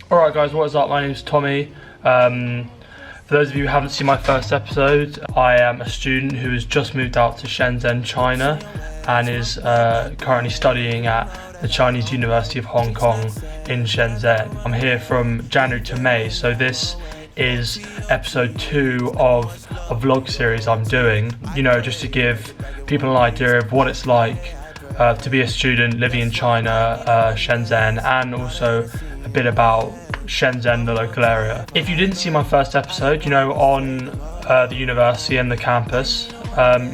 Alright guys, what is up? My name is Tommy. For those of you who haven't seen my first episode, I am a student who has just moved out to Shenzhen, China, and is currently studying at the Chinese University of Hong Kong in Shenzhen. I'm here from January to May, so this is episode 2 of a vlog series I'm doing, just to give people an idea of what it's like to be a student living in China, Shenzhen, and also a bit about Shenzhen, the local area. If you didn't see my first episode, on the university and the campus,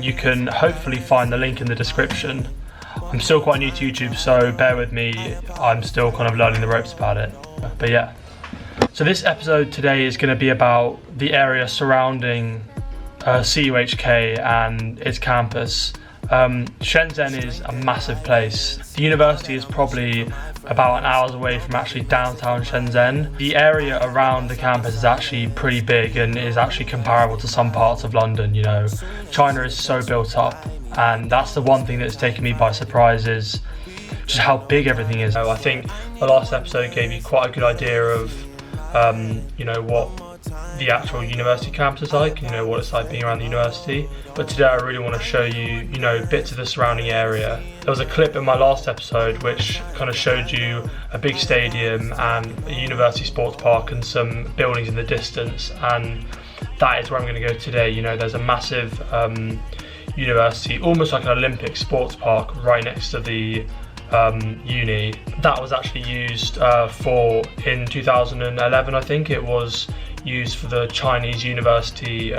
you can hopefully find the link in the description. I'm still quite new to YouTube, so bear with me, I'm still kind of learning the ropes about it. But yeah. So this episode today is going to be about the area surrounding CUHK and its campus. Shenzhen is a massive place. The university is probably about an hour's away from actually downtown Shenzhen. The area around the campus is actually pretty big and is actually comparable to some parts of London. China is so built up, and that's the one thing that's taken me by surprise, is just how big everything is. I think the last episode gave you quite a good idea of what the actual university campus is like, what it's like being around the university. But today I really want to show you, bits of the surrounding area. There was a clip in my last episode which kind of showed you a big stadium and a university sports park and some buildings in the distance, and that is where I'm going to go today. There's a massive university, almost like an Olympic sports park right next to the uni. That was actually used in 2011, I think it was used for the Chinese university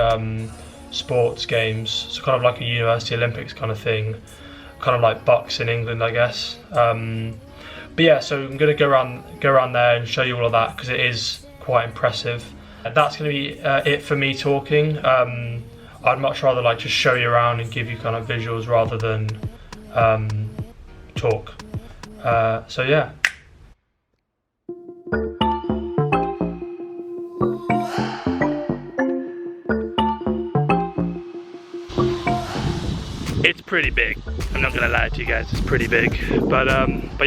sports games, so kind of like a university Olympics kind of thing, kind of like Bucks in England, I guess. But yeah, so I'm going to go around there and show you all of that because it is quite impressive. That's going to be it for me talking. I'd much rather just show you around and give you kind of visuals rather than talk. So yeah. It's pretty big. I'm not gonna lie to you guys, it's pretty big. But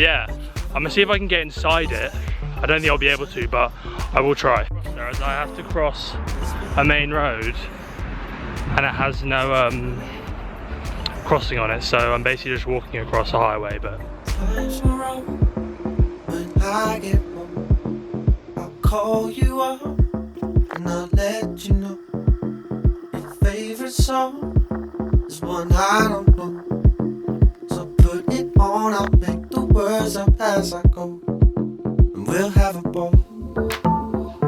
yeah, I'm gonna see if I can get inside it. I don't think I'll be able to, but I will try. As I have to cross a main road and it has no crossing on it, so I'm basically just walking across a highway. But when I get home, I'll call you up and I'll let you know your favorite song is one I don't know. So put it on, I'll make the words up as I go, and we'll have a ball.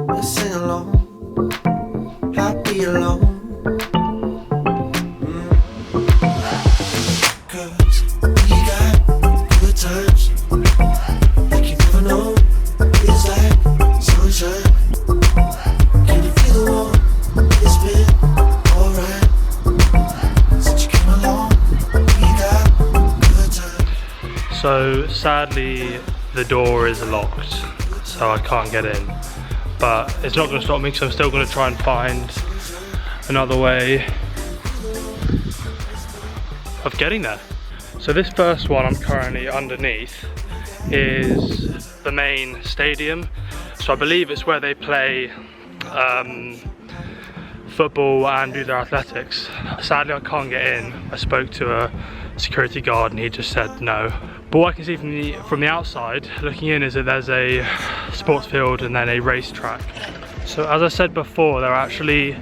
We'll sing along, happy alone. So sadly the door is locked, so I can't get in, but it's not going to stop me because I'm still going to try and find another way of getting there. So this first one I'm currently underneath is the main stadium, so I believe it's where they play football and do their athletics. Sadly I can't get in. I spoke to a security guard and he just said no. But what I can see from the outside looking in is that there's a sports field and then a racetrack. So as I said before, there are actually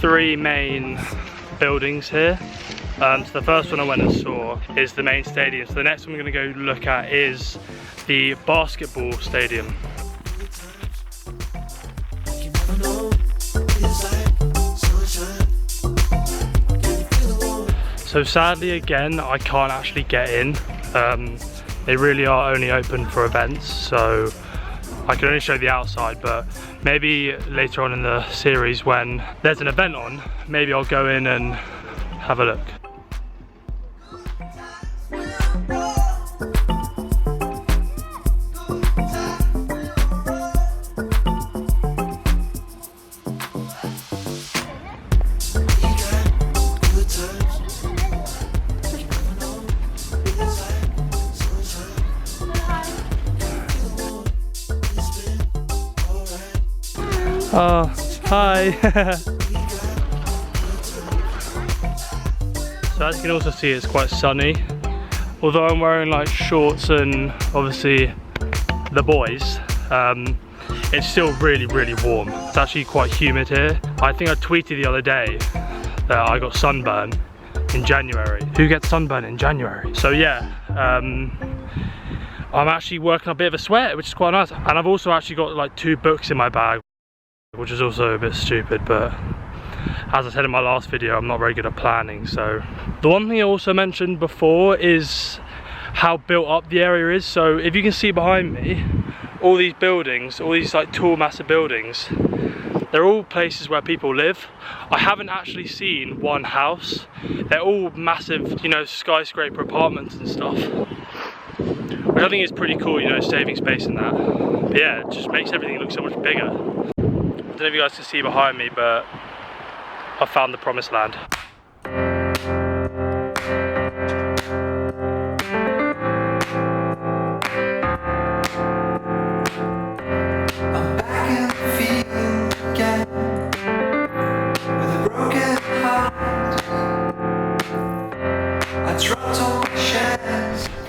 3 main buildings here. So the first one I went and saw is the main stadium. So the next one we're going to go look at is the basketball stadium. So sadly again, I can't actually get in. They really are only open for events, so I can only show the outside, but maybe later on in the series when there's an event on, maybe I'll go in and have a look. Oh, hi. So as you can also see, it's quite sunny. Although I'm wearing like shorts and obviously the boys, it's still really warm. It's actually quite humid here. I think I tweeted the other day that I got sunburn in January. Who gets sunburn in January? So yeah, I'm actually working a bit of a sweat, which is quite nice. And I've also actually got like 2 books in my bag, which is also a bit stupid, but as I said in my last video, I'm not very good at planning. So the one thing I also mentioned before is how built up the area is. So if you can see behind me, all these buildings, all these like tall massive buildings, they're all places where people live. I haven't actually seen one house. They're all massive, you know, skyscraper apartments and stuff, which I think is pretty cool, you know, saving space in that. But yeah, it just makes everything look so much bigger. I don't know if you guys can see behind me, but I found the promised land.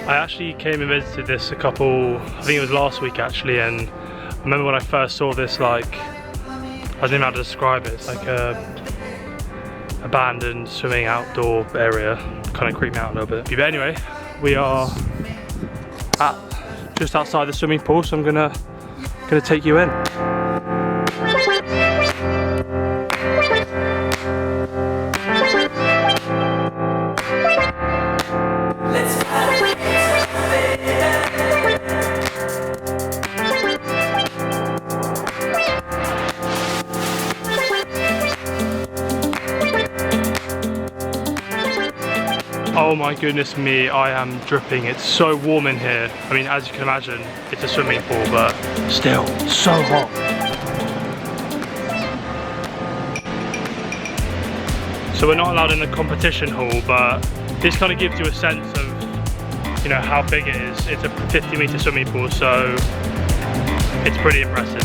I actually came and visited this I think it was last week actually, and I remember when I first saw this, like, I don't even know how to describe it. It's like a abandoned swimming outdoor area. Kind of creeped me out a little bit. But anyway, we are just outside the swimming pool, so I'm gonna take you in. Oh my goodness me, I am dripping. It's so warm in here. I mean, as you can imagine, it's a swimming pool, but still so hot. So we're not allowed in the competition hall, but this kind of gives you a sense of, you know, how big it is. It's a 50-meter swimming pool, so it's pretty impressive.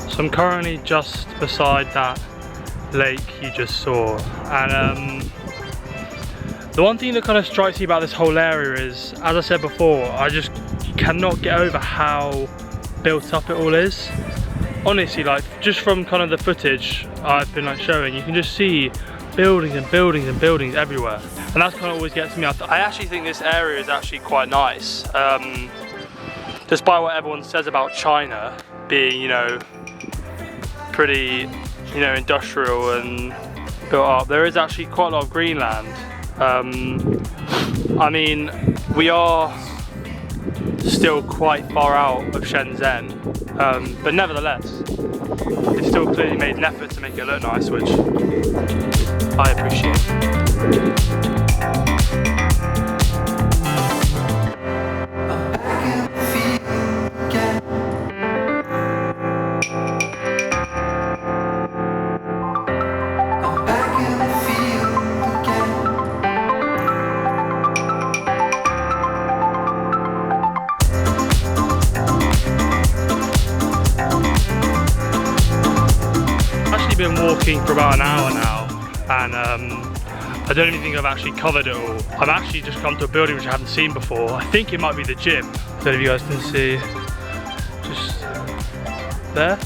So I'm currently just beside that lake you just saw, and the one thing that kind of strikes me about this whole area is, as I said before, I just cannot get over how built up it all is. Honestly, like, just from kind of the footage I've been like showing, you can just see buildings and buildings and buildings everywhere, and that's kind of always gets me. I actually think this area is actually quite nice, despite what everyone says about China being, you know, pretty, you know, industrial and built up. There is actually quite a lot of green land. I mean, we are still quite far out of Shenzhen, but nevertheless, it's still clearly made an effort to make it look nice, which I appreciate. Been walking for about an hour now, and I don't even think I've actually covered it all. I've actually just come to a building which I haven't seen before. I think it might be the gym. I don't know if you guys can see. Just there?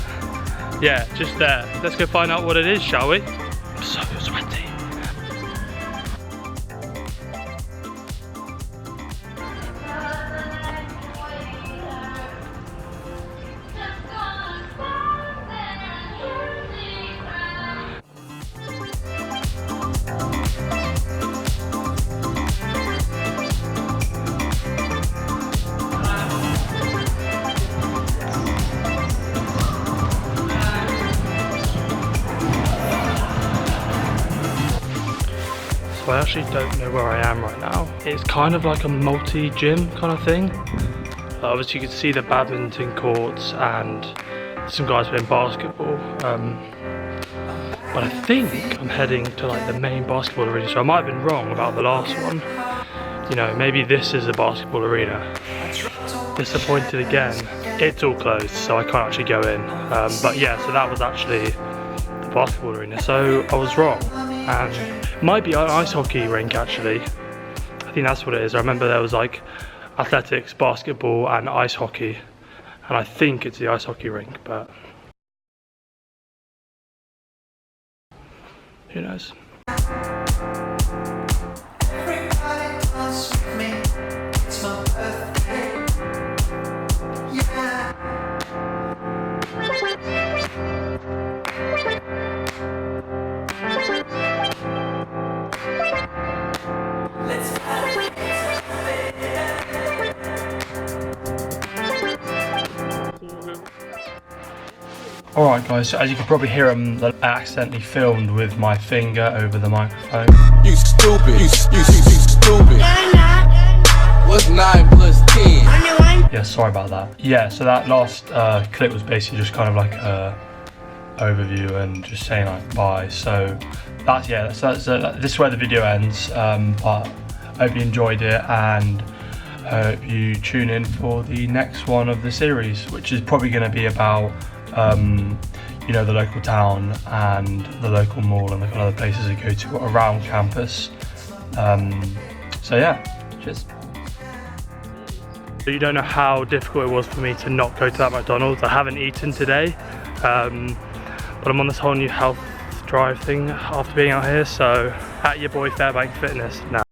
Yeah, just there. Let's go find out what it is, shall we? I'm so sweaty. actually don't know where I am right now. It's kind of like a multi-gym kind of thing. Obviously you can see the badminton courts and some guys playing basketball. But I think I'm heading to like the main basketball arena, so I might have been wrong about the last one. You know, maybe this is a basketball arena. Disappointed again. It's all closed, so I can't actually go in. But yeah, so that was actually the basketball arena. So I was wrong, and it might be an ice hockey rink actually. I think that's what it is. I remember there was like athletics, basketball, and ice hockey, and I think it's the ice hockey rink, but who knows? Alright guys, so as you can probably hear, I accidentally filmed with my finger over the microphone. You stupid, you stupid. What's 9 plus 10? Yeah, sorry about that. Yeah, so that last clip was basically just kind of like a overview and just saying like bye. So that's, yeah, this is where the video ends, but I hope you enjoyed it, and I hope you tune in for the next one of the series, which is probably going to be about you know, the local town and the local mall and the kind of other places to go to around campus. So yeah, cheers. You don't know how difficult it was for me to not go to that McDonald's. I haven't eaten today, but I'm on this whole new health drive thing after being out here, so at your boy Fairbank Fitness now.